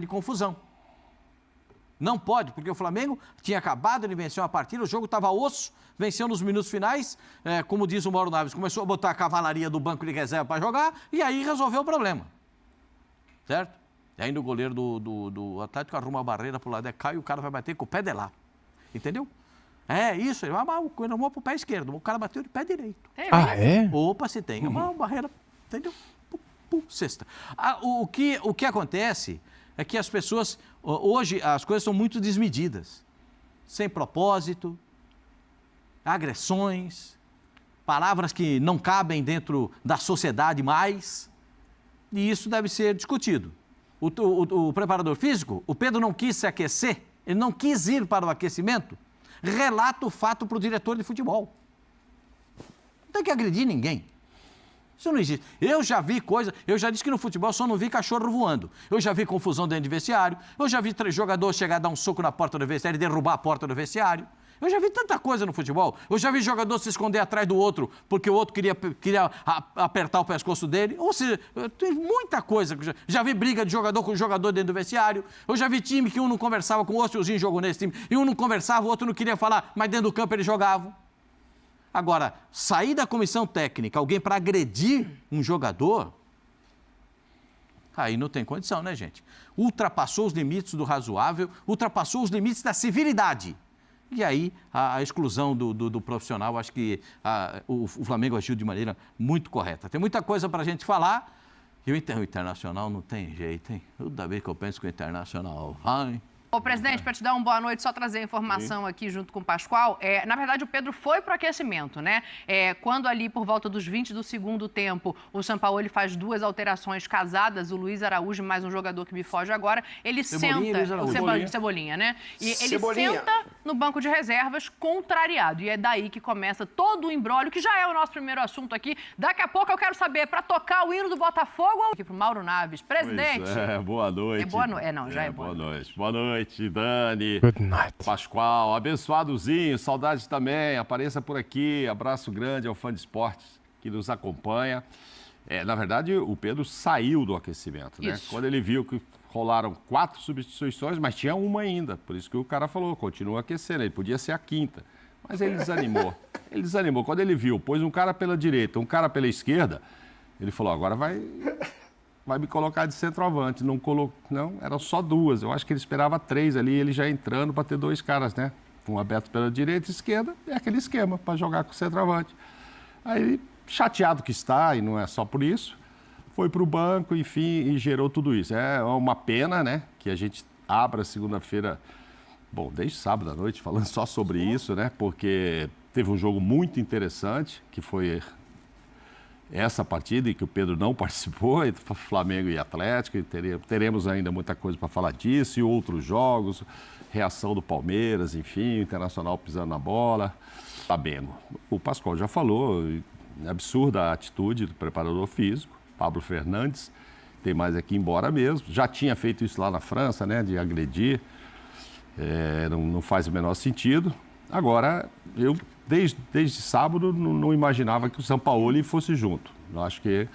de confusão. Não pode, porque o Flamengo tinha acabado de vencer uma partida, o jogo estava osso, venceu nos minutos finais, como diz o Mauro Naves, começou a botar a cavalaria do banco de reserva para jogar e aí resolveu o problema. Certo? E aí o goleiro do Atlético arruma a barreira para o lado, cai e o cara vai bater com o pé de lá. Entendeu? É isso, ele arrumou para o pé esquerdo, o cara bateu de pé direito. Opa, se tem uma barreira, entendeu? Sexta. O que acontece é que as pessoas, hoje as coisas são muito desmedidas, sem propósito, agressões, palavras que não cabem dentro da sociedade mais, e isso deve ser discutido. O preparador físico, o Pedro não quis se aquecer, ele não quis ir para o aquecimento, relata o fato para o diretor de futebol. Não tem que agredir ninguém. Isso não existe. Eu já vi coisa, eu já disse que no futebol só não vi cachorro voando. Eu já vi confusão dentro de vestiário, eu já vi jogador chegar a dar um soco na porta do vestiário e derrubar a porta do vestiário. Eu já vi tanta coisa no futebol. Eu já vi jogador se esconder atrás do outro porque o outro queria apertar o pescoço dele. Ou seja, tem muita coisa. Já vi briga de jogador com jogador dentro do vestiário. Eu já vi time que um não conversava com o outro, o Zinho jogou nesse time, e um não conversava, o outro não queria falar, mas dentro do campo eles jogavam. Agora, sair da comissão técnica, alguém para agredir um jogador, aí não tem condição, né, gente? Ultrapassou os limites do razoável, ultrapassou os limites da civilidade. E aí, a exclusão do profissional, acho que o Flamengo agiu de maneira muito correta. Tem muita coisa para a gente falar, e o Internacional não tem jeito, hein? Toda vez que eu penso que o Internacional vai... Ô, presidente, para te dar uma boa noite, só trazer a informação aqui junto com o Pascoal. Na verdade, o Pedro foi para o aquecimento, né? Quando ali, por volta dos 20 do segundo tempo, o Sampaoli faz duas alterações casadas, o Luiz Araújo, mais um jogador que me foge agora, ele senta... O Cebolinha, né? E ele senta no banco de reservas contrariado. E é daí que começa todo o imbróglio, que já é o nosso primeiro assunto aqui. Daqui a pouco eu quero saber, para tocar o hino do Botafogo, aqui para o Mauro Naves. Presidente... boa noite. Boa noite. Já é boa noite. Boa noite. Dani, Good night. Pascoal, abençoadozinho, saudade também, apareça por aqui, abraço grande ao fã de esportes que nos acompanha. Na verdade, o Pedro saiu do aquecimento, né? Quando ele viu que rolaram 4 substituições, mas tinha uma ainda, por isso que o cara falou, continua aquecendo, ele podia ser a 5ª, mas ele desanimou. Quando ele viu, pôs um cara pela direita, um cara pela esquerda, ele falou, agora vai me colocar de centroavante. Não, eram só 2. Eu acho que ele esperava 3 ali, ele já entrando para ter 2 caras, né? Um aberto pela direita e esquerda, é aquele esquema para jogar com o centroavante. Aí, chateado que está, e não é só por isso, foi para o banco, enfim, e gerou tudo isso. É uma pena, né, que a gente abra segunda-feira, desde sábado à noite, falando só sobre isso, né? Porque teve um jogo muito interessante, que foi... essa partida em que o Pedro não participou, entre Flamengo e Atlético, e teremos ainda muita coisa para falar disso, e outros jogos, reação do Palmeiras, enfim, o Internacional pisando na bola. Flamengo. O Pascoal já falou, absurda a atitude do preparador físico, Pablo Fernandes, tem mais aqui embora mesmo, já tinha feito isso lá na França, né, de agredir, não faz o menor sentido. Agora, eu... Desde sábado, não imaginava que o Sampaoli fosse junto. Eu acho que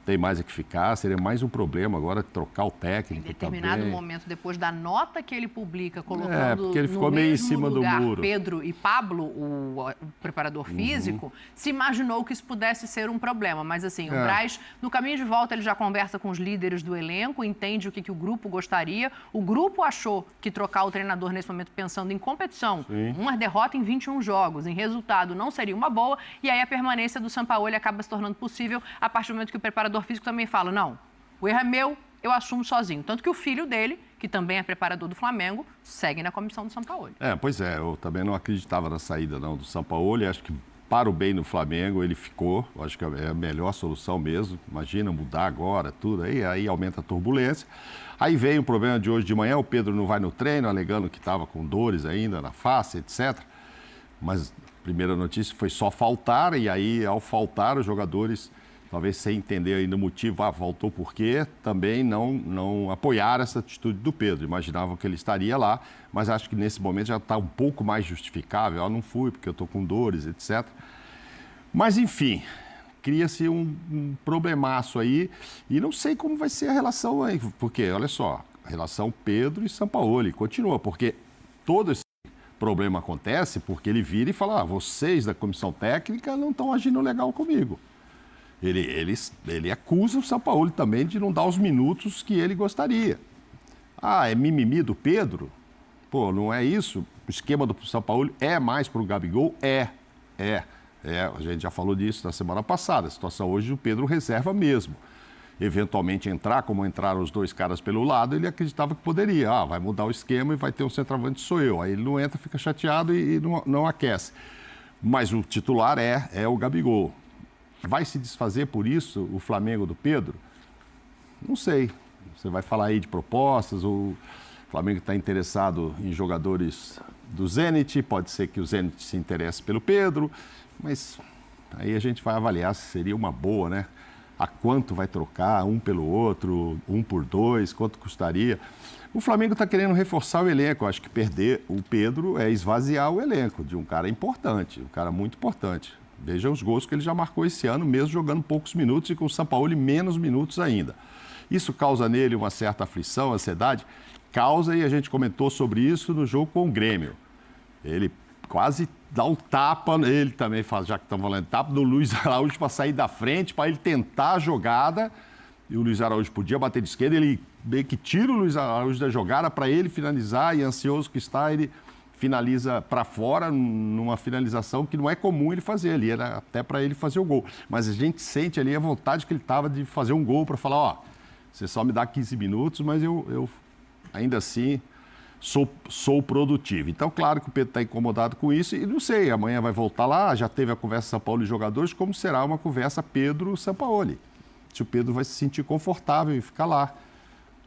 tem mais a que ficar, seria mais um problema agora trocar o técnico também. Em determinado momento, depois da nota que ele publica, colocando porque ele ficou meio em cima do muro. Pedro e Pablo, o preparador físico, se imaginou que isso pudesse ser um problema. Mas assim, o Braz, no caminho de volta, ele já conversa com os líderes do elenco, entende o que o grupo gostaria. O grupo achou que trocar o treinador nesse momento pensando em competição, uma derrota em 21 jogos, em resultado, não seria uma boa. E aí a permanência do Sampaoli acaba se tornando possível a partir do momento que o preparador físico também fala, não, o erro é meu, eu assumo sozinho. Tanto que o filho dele, que também é preparador do Flamengo, segue na comissão do Sampaoli. Pois é, eu também não acreditava na saída não do Sampaoli, acho que para o bem do Flamengo ele ficou, acho que é a melhor solução mesmo, imagina mudar agora tudo, aí aumenta a turbulência. Aí vem o problema de hoje de manhã, o Pedro não vai no treino, alegando que estava com dores ainda na face, etc. Mas a primeira notícia foi só faltar, e aí ao faltar os jogadores... talvez sem entender ainda o motivo, voltou por quê, também não apoiaram essa atitude do Pedro. Imaginavam que ele estaria lá, mas acho que nesse momento já está um pouco mais justificável. Eu não fui porque eu estou com dores, etc. Mas, enfim, cria-se um problemaço aí e não sei como vai ser a relação aí, porque, olha só, A relação Pedro e Sampaoli continua, porque todo esse problema acontece porque ele vira e fala, vocês da comissão técnica não estão agindo legal comigo. Ele acusa o Sampaoli também de não dar os minutos que ele gostaria. É mimimi do Pedro? Pô, não é isso? O esquema do Sampaoli é mais para o Gabigol? A gente já falou disso na semana passada. A situação hoje, o Pedro reserva mesmo. Eventualmente entrar, como entraram os dois caras pelo lado, ele acreditava que poderia. Vai mudar o esquema e vai ter um centroavante, sou eu. Aí ele não entra, fica chateado e não aquece. Mas o titular é o Gabigol. Vai se desfazer por isso o Flamengo do Pedro? Não sei. Você vai falar aí de propostas, o Flamengo está interessado em jogadores do Zenit, pode ser que o Zenit se interesse pelo Pedro, mas aí a gente vai avaliar se seria uma boa, né? A quanto vai trocar um pelo outro, 1 por 2, quanto custaria. O Flamengo está querendo reforçar o elenco. Eu acho que perder o Pedro é esvaziar o elenco de um cara importante, um cara muito importante. Veja os gols que ele já marcou esse ano, mesmo jogando poucos minutos e com o Sampaoli menos minutos ainda. Isso causa nele uma certa aflição, ansiedade? Causa, e a gente comentou sobre isso no jogo com o Grêmio. Ele quase dá um tapa, ele também faz, já que estamos falando de tapa, no Luiz Araújo para sair da frente, para ele tentar a jogada. E o Luiz Araújo podia bater de esquerda, ele meio que tira o Luiz Araújo da jogada para ele finalizar, e ansioso que está, ele finaliza para fora, numa finalização que não é comum ele fazer ali, era até para ele fazer o gol. Mas a gente sente ali a vontade que ele estava de fazer um gol para falar, você só me dá 15 minutos, mas eu ainda assim sou produtivo. Então, claro que o Pedro está incomodado com isso e não sei, amanhã vai voltar lá, já teve a conversa Sampaoli e jogadores, como será uma conversa Pedro-Sampaoli? Se o Pedro vai se sentir confortável em ficar lá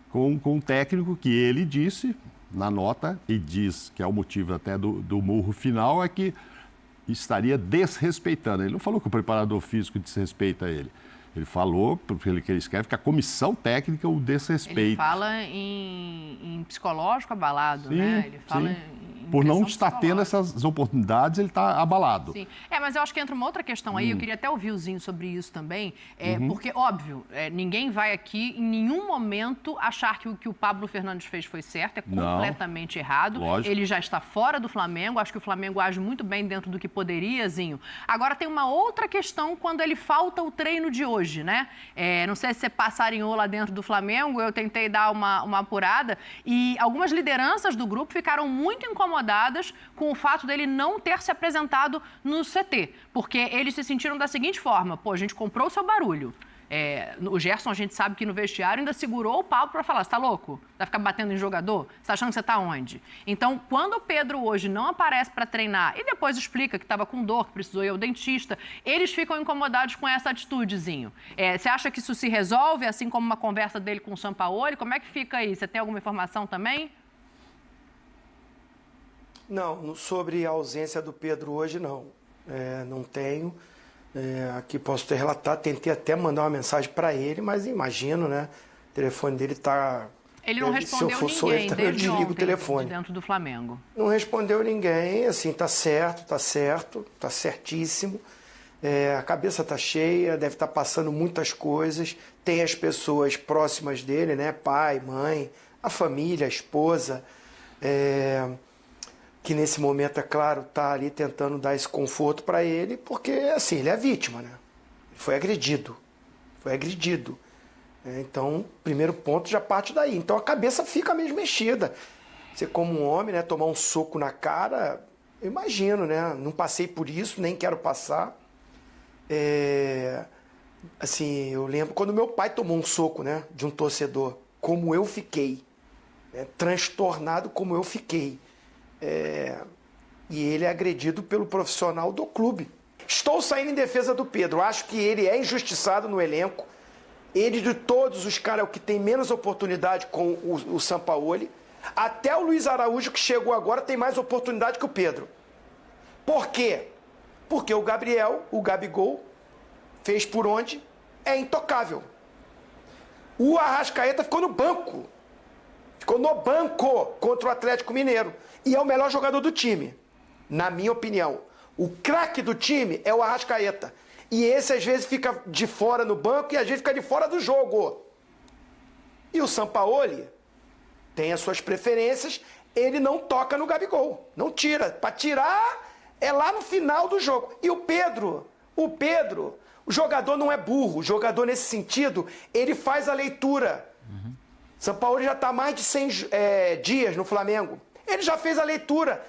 com um técnico que ele disse na nota, e diz que é o motivo até do murro final, é que estaria desrespeitando. Ele não falou que o preparador físico desrespeita ele. Ele falou, porque ele escreve, que a comissão técnica o desrespeita. Ele fala em psicológico abalado, sim, né? Ele fala em por não estar tendo essas oportunidades, ele está abalado. Sim. Mas eu acho que entra uma outra questão aí, eu queria até ouvir o Zinho sobre isso também, porque, óbvio, ninguém vai aqui em nenhum momento achar que o que o Pablo Fernandes fez foi certo, é completamente errado. Lógico. Ele já está fora do Flamengo, acho que o Flamengo age muito bem dentro do que poderia, Zinho. Agora tem uma outra questão quando ele falta o treino de hoje, né? Não sei se você passarinhou lá dentro do Flamengo, eu tentei dar uma apurada e algumas lideranças do grupo ficaram muito incomodadas com o fato dele não ter se apresentado no CT, porque eles se sentiram da seguinte forma, a gente comprou o seu barulho. O Gerson, a gente sabe que no vestiário ainda segurou o Pablo para falar, você tá louco? Vai ficar batendo em jogador? Você tá achando que você tá onde? Então, quando o Pedro hoje não aparece para treinar e depois explica que estava com dor, que precisou ir ao dentista, eles ficam incomodados com essa atitudezinho. Você acha que isso se resolve, assim como uma conversa dele com o Sampaoli? Como é que fica aí? Você tem alguma informação também? Não, sobre a ausência do Pedro hoje, não. Não tenho. Aqui posso ter relatado, tentei até mandar uma mensagem para ele, mas imagino, né? O telefone dele está... Ele não respondeu ninguém desde ontem, dentro do Flamengo. Não respondeu ninguém, assim, tá certo, tá certíssimo. A cabeça tá cheia, deve estar passando muitas coisas. Tem as pessoas próximas dele, né? Pai, mãe, a família, a esposa... que nesse momento, é claro, está ali tentando dar esse conforto para ele, porque, assim, ele é vítima, né? Ele foi agredido. Então, primeiro ponto já parte daí. Então, a cabeça fica mesmo mexida. Você, como um homem, né, tomar um soco na cara, eu imagino, né? Não passei por isso, nem quero passar. Assim, eu lembro quando meu pai tomou um soco, né, de um torcedor, como eu fiquei. Transtornado como eu fiquei. E ele é agredido pelo profissional do clube. Estou saindo em defesa do Pedro. Acho que ele é injustiçado no elenco. Ele, de todos os caras, é o que tem menos oportunidade com o Sampaoli. Até o Luiz Araújo, que chegou agora, tem mais oportunidade que o Pedro. Por quê? Porque o Gabigol, fez por onde, é intocável. O Arrascaeta ficou no banco. Ficou no banco contra o Atlético Mineiro. E é o melhor jogador do time, na minha opinião. O craque do time é o Arrascaeta. E esse, às vezes, fica de fora no banco e às vezes fica de fora do jogo. E o Sampaoli tem as suas preferências, ele não toca no Gabigol, não tira. Para tirar é lá no final do jogo. E o Pedro, o jogador não é burro, o jogador nesse sentido, ele faz a leitura. Sampaoli já está há mais de 100 dias no Flamengo. Ele já fez a leitura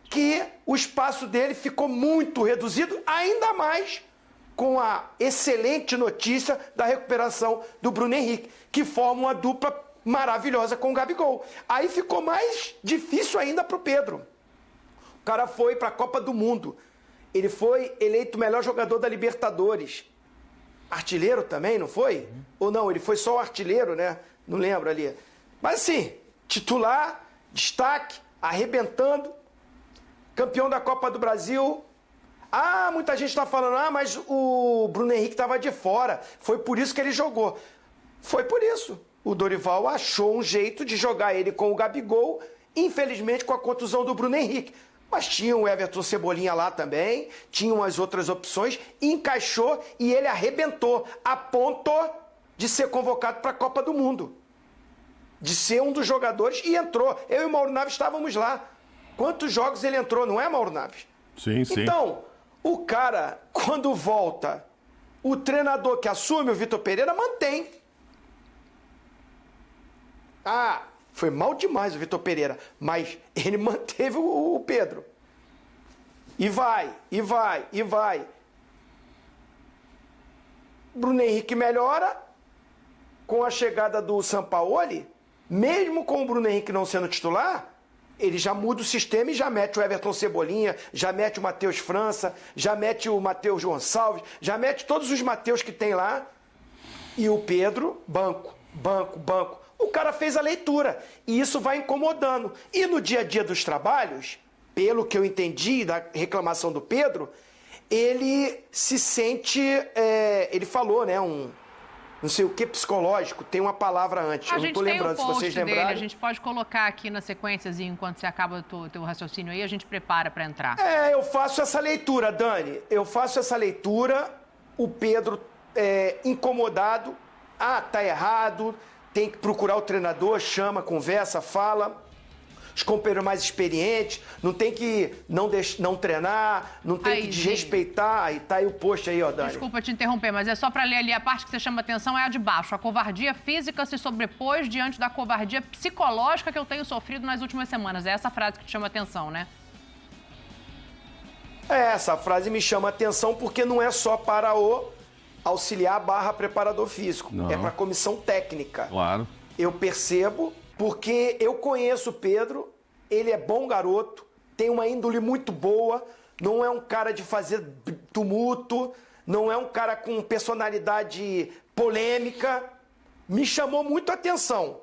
que o espaço dele ficou muito reduzido, ainda mais com a excelente notícia da recuperação do Bruno Henrique, que forma uma dupla maravilhosa com o Gabigol. Aí ficou mais difícil ainda para o Pedro. O cara foi para a Copa do Mundo. Ele foi eleito o melhor jogador da Libertadores. Artilheiro também, não foi? Ou não, ele foi só o artilheiro, né? Não lembro ali. Mas assim, titular, destaque, arrebentando, campeão da Copa do Brasil. Ah, muita gente está falando, mas o Bruno Henrique estava de fora, foi por isso que ele jogou. Foi por isso. O Dorival achou um jeito de jogar ele com o Gabigol, infelizmente com a contusão do Bruno Henrique. Mas tinha o Everton Cebolinha lá também, tinham as outras opções, encaixou e ele arrebentou, a ponto de ser convocado para a Copa do Mundo. De ser um dos jogadores e entrou. Eu e o Mauro Naves estávamos lá. Quantos jogos ele entrou, não é, Mauro Naves? Sim, sim. Então, o cara, quando volta, o treinador que assume, o Vitor Pereira, mantém. Ah, foi mal demais o Vitor Pereira, mas ele manteve o Pedro. E vai. Bruno Henrique melhora com a chegada do Sampaoli, mesmo com o Bruno Henrique não sendo titular, ele já muda o sistema e já mete o Everton Cebolinha, já mete o Matheus França, já mete o Matheus Gonçalves, já mete todos os Matheus que tem lá. E o Pedro, banco. O cara fez a leitura e isso vai incomodando. E no dia a dia dos trabalhos, pelo que eu entendi da reclamação do Pedro, ele se sente, ele falou, né, não sei o que psicológico, tem uma palavra antes, eu não estou lembrando, se vocês lembrarem. A gente pode colocar aqui na sequência, enquanto você acaba o teu raciocínio aí, a gente prepara para entrar. Eu faço essa leitura, Dani, o Pedro incomodado, tá errado, tem que procurar o treinador, chama, conversa, fala. Os companheiros mais experientes, não tem que não treinar, não tem que desrespeitar. E tá aí o post aí, ó, Dani. Desculpa te interromper, mas é só para ler ali a parte que você chama atenção, é a de baixo. A covardia física se sobrepôs diante da covardia psicológica que eu tenho sofrido nas últimas semanas. É essa frase que te chama atenção, né? Essa frase me chama atenção porque não é só para o auxiliar / preparador físico. Não. É para a comissão técnica. Claro. Eu percebo... Porque eu conheço o Pedro, ele é bom garoto, tem uma índole muito boa, não é um cara de fazer tumulto, não é um cara com personalidade polêmica. Me chamou muito a atenção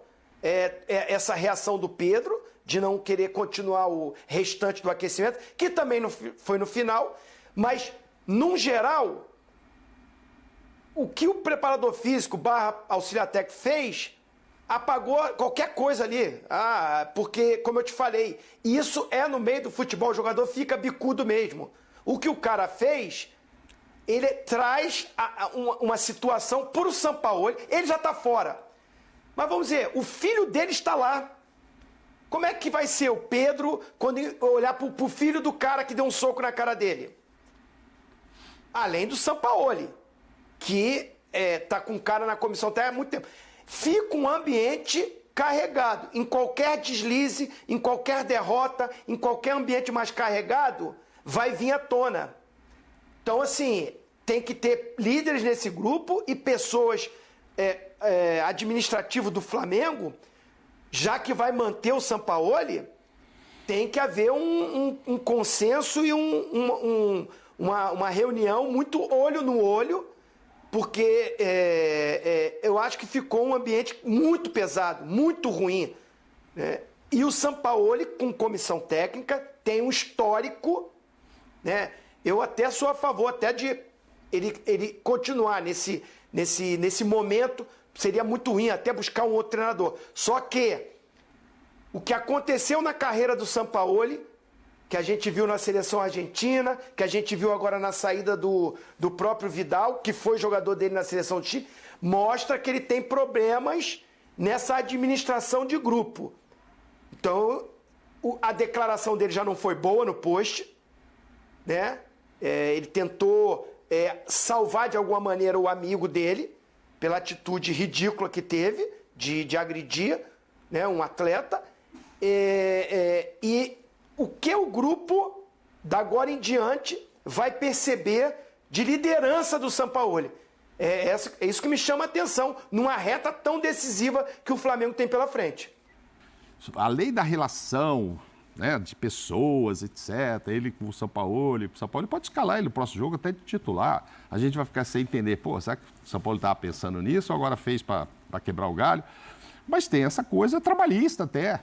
essa reação do Pedro, de não querer continuar o restante do aquecimento, que também não foi no final, mas, num geral, o que o preparador físico / auxiliar técnico fez... apagou qualquer coisa ali. Porque, como eu te falei, isso é no meio do futebol, o jogador fica bicudo mesmo. O que o cara fez, ele traz uma situação para o Sampaoli, ele já está fora. Mas vamos dizer, o filho dele está lá. Como é que vai ser o Pedro quando olhar para o filho do cara que deu um soco na cara dele? Além do Sampaoli, que está com o cara na comissão técnica há muito tempo. Fica um ambiente carregado. Em qualquer deslize, em qualquer derrota, em qualquer ambiente mais carregado, vai vir à tona. Então, assim, tem que ter líderes nesse grupo e pessoas administrativas do Flamengo, já que vai manter o Sampaoli, tem que haver um consenso e uma reunião muito olho no olho, porque eu acho que ficou um ambiente muito pesado, muito ruim. Né? E o Sampaoli, com comissão técnica, tem um histórico. Né? Eu até sou a favor até de ele continuar nesse momento. Seria muito ruim até buscar um outro treinador. Só que o que aconteceu na carreira do Sampaoli, que a gente viu na seleção argentina, que a gente viu agora na saída do próprio Vidal, que foi jogador dele na seleção do Chile, mostra que ele tem problemas nessa administração de grupo. Então, a declaração dele já não foi boa no post, né? Ele tentou salvar de alguma maneira o amigo dele, pela atitude ridícula que teve de agredir, né, um atleta. E o que o grupo, da agora em diante, vai perceber de liderança do Sampaoli? É isso que me chama a atenção, numa reta tão decisiva que o Flamengo tem pela frente. Além da relação, né, de pessoas, etc., ele com o Sampaoli pode escalar ele no próximo jogo até de titular. A gente vai ficar sem entender, será que o Sampaoli estava pensando nisso ou agora fez para quebrar o galho? Mas tem essa coisa trabalhista até,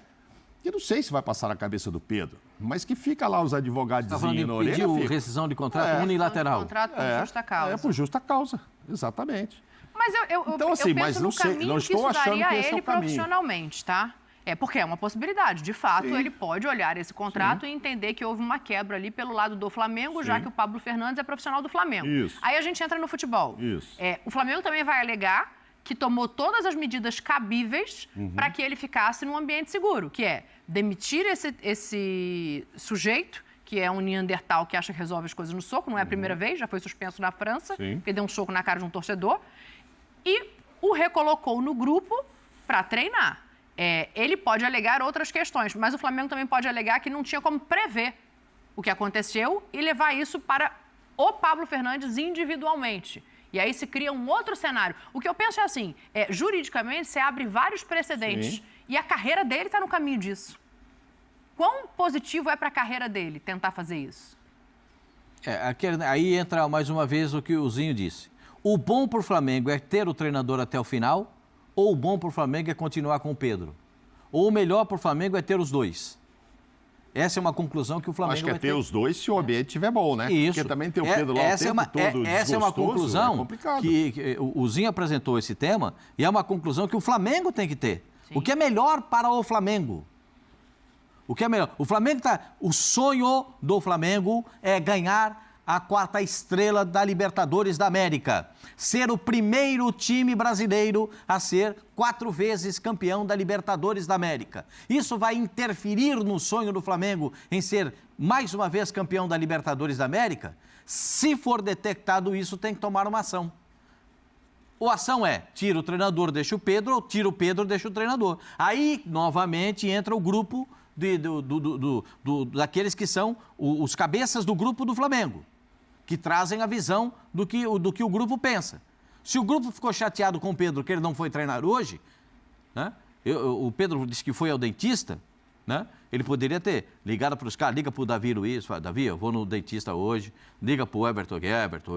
que não sei se vai passar na cabeça do Pedro, mas que fica lá os advogados na orelha. Pediu rescisão de contrato unilateral. Contrato por justa causa. Por justa causa, exatamente. Mas então, assim, eu penso no caminho que isso daria a ele profissionalmente, tá? Porque é uma possibilidade. De fato, ele pode olhar esse contrato e entender que houve uma quebra ali pelo lado do Flamengo, já que o Pablo Fernandes é profissional do Flamengo. Isso. Aí a gente entra no futebol. Isso. O Flamengo também vai alegar que tomou todas as medidas cabíveis para que ele ficasse num ambiente seguro, que é demitir esse sujeito, que é um neandertal que acha que resolve as coisas no soco, não é a primeira vez, já foi suspenso na França, porque deu um soco na cara de um torcedor, e o recolocou no grupo para treinar. Ele pode alegar outras questões, mas o Flamengo também pode alegar que não tinha como prever o que aconteceu e levar isso para o Pablo Fernandes individualmente. E aí se cria um outro cenário. O que eu penso é assim, juridicamente você abre vários precedentes e a carreira dele está no caminho disso. Quão positivo é para a carreira dele tentar fazer isso? Aí entra mais uma vez o que o Zinho disse. O bom para o Flamengo é ter o treinador até o final, ou o bom para o Flamengo é continuar com o Pedro? Ou o melhor para o Flamengo é ter os dois? Essa é uma conclusão que o Flamengo vai ter. Acho que é ter os dois se o ambiente estiver bom, né? Isso. Porque também tem o Pedro lá o tempo todo essa é uma conclusão que o Zinho apresentou esse tema e é uma conclusão que o Flamengo tem que ter. Sim. O que é melhor para o Flamengo? O que é melhor? O sonho do Flamengo é ganhar a 4ª estrela da Libertadores da América. Ser o primeiro time brasileiro a ser 4 vezes campeão da Libertadores da América. Isso vai interferir no sonho do Flamengo em ser mais uma vez campeão da Libertadores da América? Se for detectado isso, tem que tomar uma ação. Ou a ação tira o treinador, deixa o Pedro, ou tira o Pedro, deixa o treinador. Aí, novamente, entra o grupo daqueles que são os cabeças do grupo do Flamengo, que trazem a visão do que o grupo pensa. Se o grupo ficou chateado com o Pedro, que ele não foi treinar hoje, né? O Pedro disse que foi ao dentista, né? Ele poderia ter ligado para os caras, liga para o Davi Luiz, fala, Davi, eu vou no dentista hoje, liga para o Everton,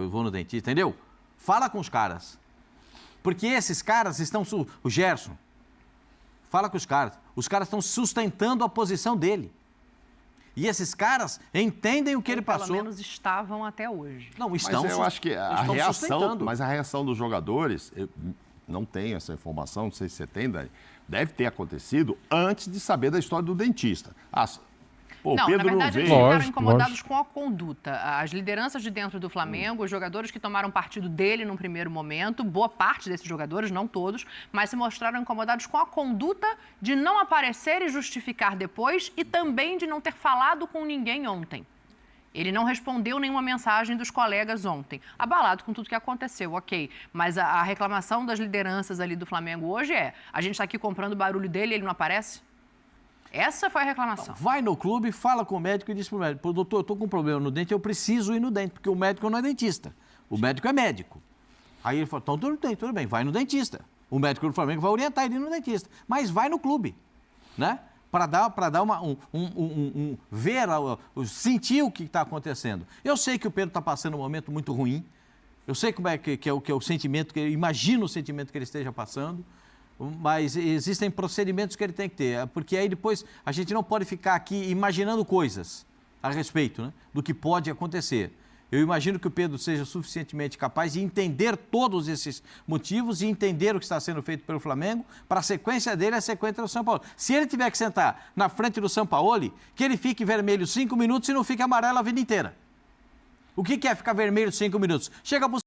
eu vou no dentista, entendeu? Fala com os caras. Porque esses caras estão... O Gerson, fala com os caras estão sustentando a posição dele. E esses caras entendem o que ele passou. Pelo menos estavam até hoje. Não, estão. Mas eu acho que a reação dos jogadores, eu não tenho essa informação, não sei se você tem, Dani, deve ter acontecido antes de saber da história do dentista. Na verdade, eles ficaram incomodados com a conduta. As lideranças de dentro do Flamengo, os jogadores que tomaram partido dele num primeiro momento, boa parte desses jogadores, não todos, mas se mostraram incomodados com a conduta de não aparecer e justificar depois e também de não ter falado com ninguém ontem. Ele não respondeu nenhuma mensagem dos colegas ontem. Abalado com tudo que aconteceu, ok. Mas a reclamação das lideranças ali do Flamengo hoje a gente está aqui comprando o barulho dele e ele não aparece? Essa foi a reclamação. Vai no clube, fala com o médico e diz para o médico, doutor, eu estou com um problema no dente, eu preciso ir no dente, porque o médico não é dentista. O médico é médico. Aí ele fala, então tudo bem, vai no dentista. O médico do Flamengo vai orientar ele no dentista. Mas vai no clube, né? Para dar sentir o que está acontecendo. Eu sei que o Pedro está passando um momento muito ruim. Eu sei como que é o sentimento, imagino o sentimento que ele esteja passando. Mas existem procedimentos que ele tem que ter, porque aí depois a gente não pode ficar aqui imaginando coisas a respeito, né, do que pode acontecer. Eu imagino que o Pedro seja suficientemente capaz de entender todos esses motivos e entender o que está sendo feito pelo Flamengo, para a sequência dele, a sequência do Sampaoli. Se ele tiver que sentar na frente do Sampaoli, que ele fique vermelho 5 minutos e não fique amarelo a vida inteira. O que é ficar vermelho 5 minutos? Chega para